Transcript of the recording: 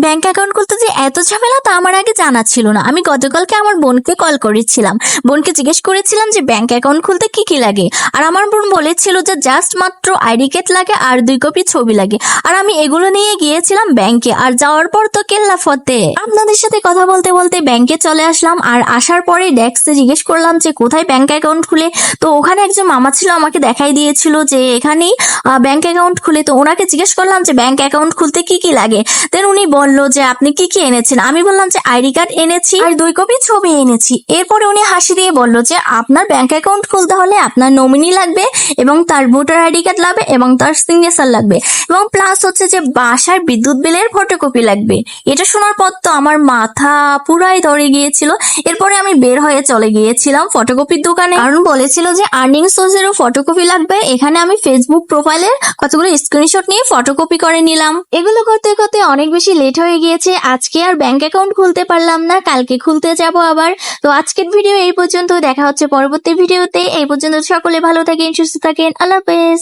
Bank account খুলতে যে এত ঝামেলা তা আমার আগে জানা ছিল না। আমি গতকালকে আমার বোনকে কল করেছিলাম, বোনকে জিজ্ঞেস করেছিলাম যে ব্যাংক অ্যাকাউন্ট খুলতে কি কি লাগে, আর আমার বোন বলেছিল যে জাস্ট মাত্র আইডি কার্ড লাগে আর 2 কপি ছবি লাগে। আর আমি এগুলো নিয়ে গিয়েছিলাম ব্যাংকে, আর যাওয়ার পর তো কেল্লা ফতে। আপনাদের সাথে কথা বলতে বলতে ব্যাংকে চলে আসলাম, আর আসার পরে ডেস্কে জিজ্ঞেস করলাম যে কোথায় ব্যাংক অ্যাকাউন্ট খুলে। তো ওখানে একজন মামা ছিল, আমাকে দেখাই দিয়েছিল যে এখানেই ব্যাংক অ্যাকাউন্ট খুলে। তো ওনাকে জিজ্ঞেস করলাম যে ব্যাংক অ্যাকাউন্ট খুলতে কি কি লাগে। দেন উনি বললো যে আপনি কি কি এনেছেন। আমি বললাম যে আইডি কার্ড এনেছি আর 2 কপি ছবি এনেছি। এরপরে উনি হাসি দিয়ে বললো যে আপনার ব্যাংক অ্যাকাউন্ট খুলতে হলে আপনার নমিনি লাগবে এবং তার ভোটার আইডি কার্ড লাগবে এবং তার সিগনেচার লাগবে এবং প্লাস হচ্ছে যে বাসার বিদ্যুৎ বিলের ফটোকপি লাগবে। এটা শোনার পর তো আমার মাথা পুরাই ধরে গিয়েছিল। এরপরে আমি বের হয়ে চলে গিয়েছিলাম ফটোকপির দোকানে, কারণ বলেছিল যে আর্নিং সোর্সেরও ফটোকপি লাগবে। এখানে আমি ফেসবুক প্রোফাইলের কতগুলো স্ক্রিনশট নিয়ে ফটোকপি করে নিলাম। এগুলো করতে করতে অনেক বেশি লেট হয়ে গিয়েছে, আজকে আর ব্যাংক অ্যাকাউন্ট খুলতে পারলাম না, কালকে খুলতে যাব আবার। তো আজকের ভিডিও এই পর্যন্ত, দেখা হচ্ছে পরবর্তী ভিডিওতে। এই পর্যন্ত সকলে ভালো থাকেন, সুস্থ থাকেন, আল্লাহ হাফেজ।